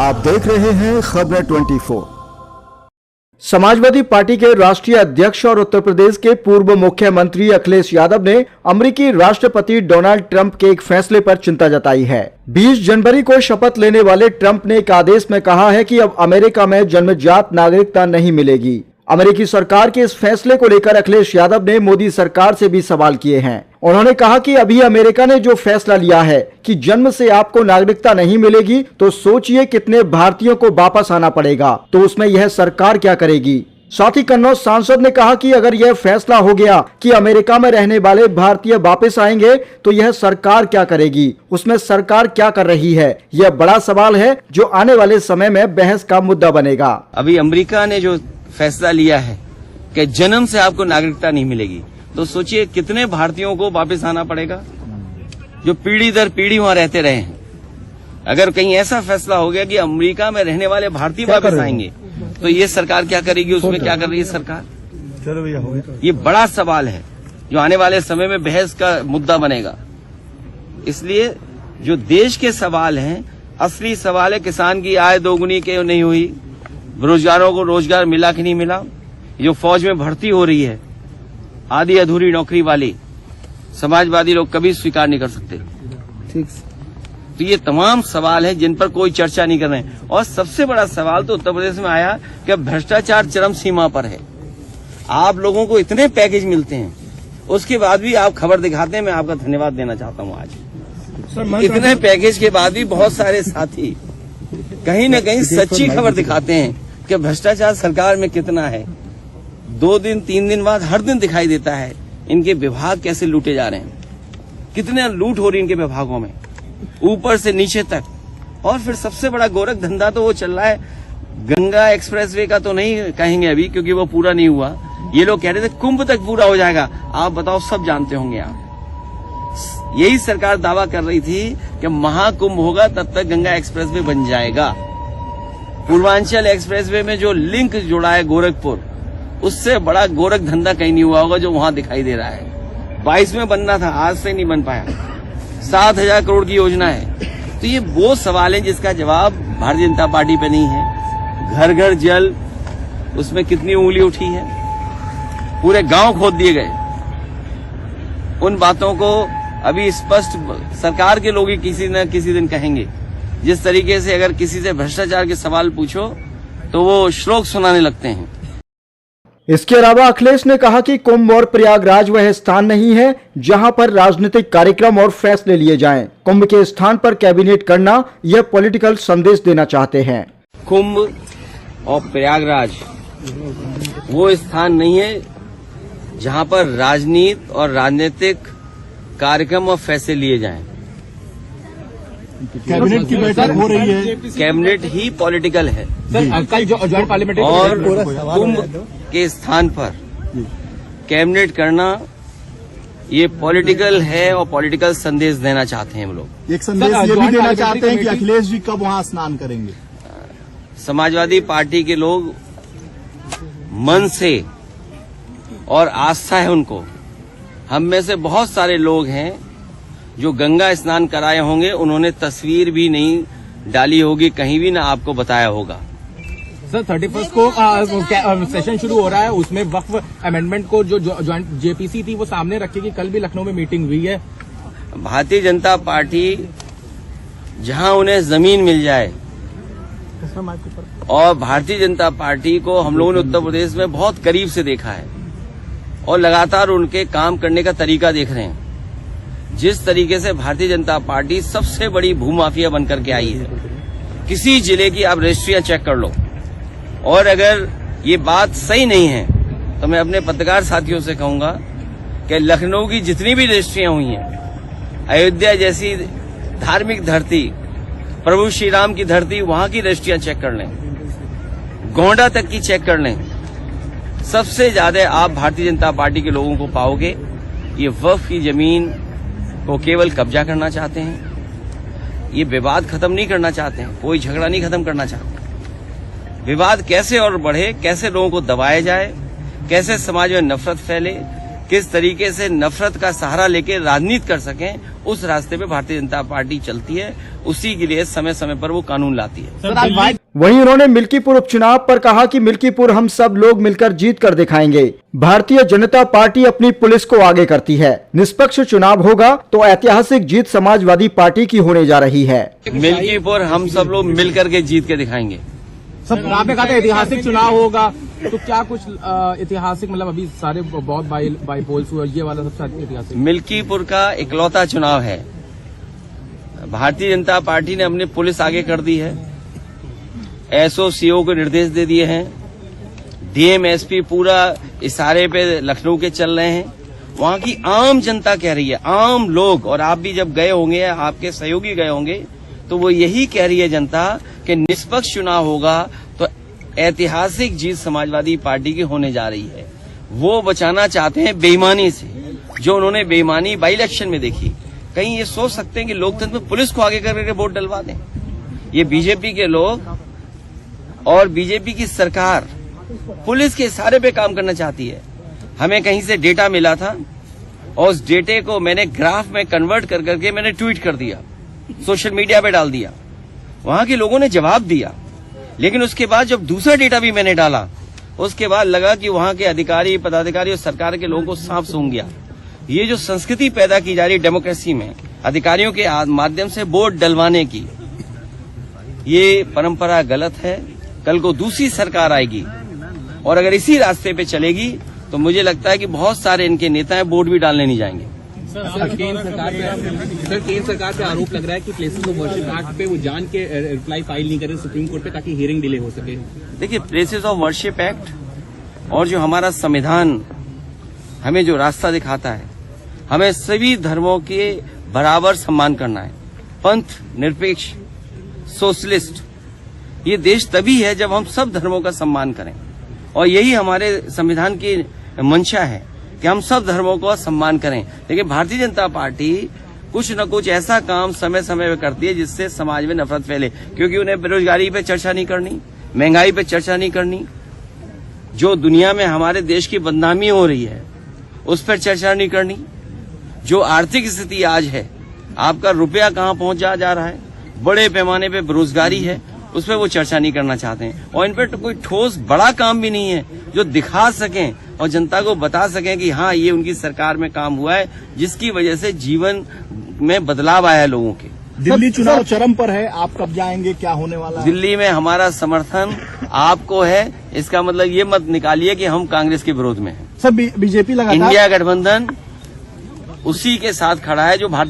आप देख रहे हैं खबरें 24। समाजवादी पार्टी के राष्ट्रीय अध्यक्ष और उत्तर प्रदेश के पूर्व मुख्यमंत्री अखिलेश यादव ने अमेरिकी राष्ट्रपति डोनाल्ड ट्रंप के एक फैसले पर चिंता जताई है। 20 जनवरी को शपथ लेने वाले ट्रंप ने एक आदेश में कहा है कि अब अमेरिका में जन्मजात नागरिकता नहीं मिलेगी। अमेरिकी सरकार के इस फैसले को लेकर अखिलेश यादव ने मोदी सरकार से भी सवाल किए हैं। उन्होंने कहा कि अभी अमेरिका ने जो फैसला लिया है कि जन्म से आपको नागरिकता नहीं मिलेगी, तो सोचिए कितने भारतीयों को वापस आना पड़ेगा, तो उसमें यह सरकार क्या करेगी। साथ ही कन्नौज सांसद ने कहा कि अगर यह फैसला हो गया कि अमेरिका में रहने वाले भारतीय वापस आएंगे, तो यह सरकार क्या करेगी, उसमें सरकार क्या कर रही है, यह बड़ा सवाल है जो आने वाले समय में बहस का मुद्दा बनेगा। अभी अमेरिका ने जो फैसला लिया है कि जन्म से आपको नागरिकता नहीं मिलेगी, तो सोचिए कितने भारतीयों को वापस आना पड़ेगा जो पीढ़ी दर पीढ़ी वहां रहते रहे हैं। अगर कहीं ऐसा फैसला हो गया कि अमेरिका में रहने वाले भारतीय वापस आएंगे, तो ये सरकार क्या करेगी, उसमें क्या कर रही है सरकार। चलो भैया, हो गया। ये बड़ा सवाल है जो आने वाले समय में बहस का मुद्दा बनेगा। इसलिए जो देश के सवाल हैं, असली सवाल है किसान की आय दोगुनी क्यों नहीं हुई, बेरोजगारों को रोजगार मिला कि नहीं मिला, जो फौज में भर्ती हो रही है आधी अधूरी नौकरी वाली, समाजवादी लोग कभी स्वीकार नहीं कर सकते। ठीक। तो ये तमाम सवाल हैं जिन पर कोई चर्चा नहीं कर रहे हैं। और सबसे बड़ा सवाल तो उत्तर प्रदेश में आया कि भ्रष्टाचार चरम सीमा पर है। आप लोगों को इतने पैकेज मिलते हैं, उसके बाद भी आप खबर दिखाते हैं। मैं आपका धन्यवाद देना चाहता हूं। आज इतने पैकेज के बाद भी बहुत सारे साथी कहीं न कहीं सच्ची खबर दिखाते हैं कि भ्रष्टाचार सरकार में कितना है। 2 दिन 3 दिन बाद हर दिन दिखाई देता है इनके विभाग कैसे लूटे जा रहे हैं, कितने लूट हो रही है इनके विभागों में, ऊपर से नीचे तक। और फिर सबसे बड़ा गोरख धंधा तो वो चल रहा है, गंगा एक्सप्रेसवे का तो नहीं कहेंगे अभी क्योंकि वो पूरा नहीं हुआ। ये लोग कह रहे थे कुंभ तक पूरा हो जाएगा। आप बताओ, सब जानते होंगे आप, यही सरकार दावा कर रही थी कि महाकुंभ होगा तब तक गंगा एक्सप्रेसवे बन जाएगा। पूर्वांचल एक्सप्रेसवे में जो लिंक जुड़ा है गोरखपुर, उससे बड़ा गोरख धंधा कहीं नहीं हुआ होगा जो वहां दिखाई दे रहा है। 22 में बनना था, आज से नहीं बन पाया। 7,000 करोड़ की योजना है। तो ये वो सवाल है जिसका जवाब भारतीय जनता पार्टी पे नहीं है। घर घर जल, उसमें कितनी उंगली उठी है, पूरे गांव खोद दिए गए। उन बातों को अभी स्पष्ट सरकार के लोग ही किसी न किसी दिन कहेंगे। जिस तरीके से अगर किसी से भ्रष्टाचार के सवाल पूछो तो वो श्लोक सुनाने लगते हैं। इसके अलावा अखिलेश ने कहा कि कुंभ और प्रयागराज वह स्थान नहीं है जहां पर राजनीतिक कार्यक्रम और फैसले लिए जाएं। कुंभ के स्थान पर कैबिनेट करना, यह पॉलिटिकल संदेश देना चाहते हैं। कुंभ और प्रयागराज वो स्थान नहीं है जहां पर राजनीति और राजनीतिक कार्यक्रम और फैसले लिए जाएं। कैबिनेट की बैठक हो रही है, कैबिनेट ही पॉलिटिकल है। सर कल जो ज्वाइंट पार्लियामेंट्री और कुंभ के स्थान पर कैबिनेट करना ये पॉलिटिकल है और पॉलिटिकल संदेश देना चाहते हैं हम लोग। एक संदेश ये भी देना चाहते हैं कि अखिलेश जी कब वहां स्नान करेंगे। समाजवादी पार्टी के लोग मन से और आस्था है उनको। हम में से बहुत सारे लोग हैं जो गंगा स्नान कराए होंगे, उन्होंने तस्वीर भी नहीं डाली होगी, कहीं भी ना आपको बताया होगा। सर 31 को सेशन शुरू हो रहा है, उसमें वक्फ अमेंडमेंट को जो ज्वाइंट जेपीसी थी वो सामने रखेगी। कल भी लखनऊ में मीटिंग हुई है। भारतीय जनता पार्टी जहां उन्हें जमीन मिल जाए, और भारतीय जनता पार्टी को हम लोगों ने उत्तर प्रदेश में बहुत करीब से देखा है और लगातार उनके काम करने का तरीका देख रहे हैं। जिस तरीके से भारतीय जनता पार्टी सबसे बड़ी भूमाफिया बनकर के आई है, किसी जिले की आप रजिस्ट्रियां चेक कर लो। और अगर ये बात सही नहीं है तो मैं अपने पत्रकार साथियों से कहूंगा कि लखनऊ की जितनी भी रजिस्ट्रियां हुई हैं, अयोध्या जैसी धार्मिक धरती, प्रभु श्री राम की धरती, वहां की रजिस्ट्रियां चेक कर लें, गोंडा तक की चेक कर लें। सबसे ज्यादा आप भारतीय जनता पार्टी के लोगों को पाओगे ये वक्फ की जमीन को केवल कब्जा करना चाहते हैं। ये विवाद खत्म नहीं करना चाहते हैं, कोई झगड़ा नहीं खत्म करना चाहते। विवाद कैसे और बढ़े, कैसे लोगों को दबाया जाए, कैसे समाज में नफरत फैले, किस तरीके से नफरत का सहारा लेके राजनीति कर सकें, उस रास्ते पे भारतीय जनता पार्टी चलती है। उसी के लिए समय समय पर वो कानून लाती है। वहीं उन्होंने मिल्कीपुर उपचुनाव पर कहा कि मिल्कीपुर हम सब लोग मिलकर जीत कर दिखाएंगे। भारतीय जनता पार्टी अपनी पुलिस को आगे करती है। निष्पक्ष चुनाव होगा तो ऐतिहासिक जीत समाजवादी पार्टी की होने जा रही है। मिल्कीपुर हम सब लोग मिलकर के जीत के दिखाएंगे। सब आपने कहा था ऐतिहासिक चुनाव होगा, तो क्या कुछ ऐतिहासिक, मतलब अभी सारे बहुत बाई पोल्स हुए, ये वाला सबसे ऐतिहासिक? मिल्कीपुर का इकलौता चुनाव है। भारतीय जनता पार्टी ने अपनी पुलिस आगे कर दी है, एसओ-सीओ को निर्देश दे दिए हैं, डीएम एसपी पूरा इशारे पे लखनऊ के चल रहे हैं। वहां की आम जनता कह रही है, आम लोग, और आप भी जब गए होंगे, आपके सहयोगी गए होंगे, तो वो यही कह रही है जनता कि निष्पक्ष चुनाव होगा तो ऐतिहासिक जीत समाजवादी पार्टी की होने जा रही है। वो बचाना चाहते हैं बेईमानी से, जो उन्होंने बेईमानी बाई इलेक्शन में देखी। कहीं ये सोच सकते हैं कि लोकतंत्र में पुलिस को आगे करके वोट डलवा दें? ये बीजेपी के लोग और बीजेपी की सरकार पुलिस के इशारे पे काम करना चाहती है। हमें कहीं से डेटा मिला था और उस डेटे को मैंने ग्राफ में कन्वर्ट कर करके मैंने ट्वीट कर दिया, सोशल मीडिया पे डाल दिया। वहां के लोगों ने जवाब दिया, लेकिन उसके बाद जब दूसरा डेटा भी मैंने डाला, उसके बाद लगा कि वहां के अधिकारी, पदाधिकारी और सरकार के लोगों को सांप सूंघ गया। ये जो संस्कृति पैदा की जा रही डेमोक्रेसी में, अधिकारियों के माध्यम से वोट डलवाने की, ये परंपरा गलत है। कल को दूसरी सरकार आएगी और अगर इसी रास्ते पे चलेगी तो मुझे लगता है कि बहुत सारे इनके नेता हैं वोट भी डालने नहीं जाएंगे। केंद्र सरकार पे आरोप लग रहा है कि प्लेसेस ऑफ वर्शिप एक्ट पे वो जान के रिप्लाई फाइल नहीं करे सुप्रीम कोर्ट पे, ताकि हियरिंग डिले हो सके। देखिए, प्लेसेस ऑफ वर्शिप एक्ट और जो हमारा संविधान हमें जो रास्ता दिखाता है, हमें सभी धर्मों के बराबर सम्मान करना है। पंथ निरपेक्ष, सोशलिस्ट, ये देश तभी है जब हम सब धर्मों का सम्मान करें, और यही हमारे संविधान की मंशा है कि हम सब धर्मों का सम्मान करें। लेकिन भारतीय जनता पार्टी कुछ न कुछ ऐसा काम समय समय पर करती है जिससे समाज में नफरत फैले, क्योंकि उन्हें बेरोजगारी पे चर्चा नहीं करनी, महंगाई पे चर्चा नहीं करनी, जो दुनिया में हमारे देश की बदनामी हो रही है उस पर चर्चा नहीं करनी, जो आर्थिक स्थिति आज है, आपका रुपया कहाँ पहुंच जा रहा है, बड़े पैमाने पे बेरोजगारी है, उस पर वो चर्चा नहीं करना चाहते हैं। और इन पर तो कोई ठोस बड़ा काम भी नहीं है जो दिखा सकें और जनता को बता सकें कि हाँ, ये उनकी सरकार में काम हुआ है, जिसकी वजह से जीवन में बदलाव आया है लोगों के। दिल्ली चुनाव चरम पर है, आप कब जाएंगे, क्या होने वाला है? दिल्ली में हमारा समर्थन आपको है, इसका मतलब ये मत निकालिए कि हम कांग्रेस के विरोध में हैं। सब बीजेपी लगातार इंडिया गठबंधन उसी के साथ खड़ा है जो भारतीय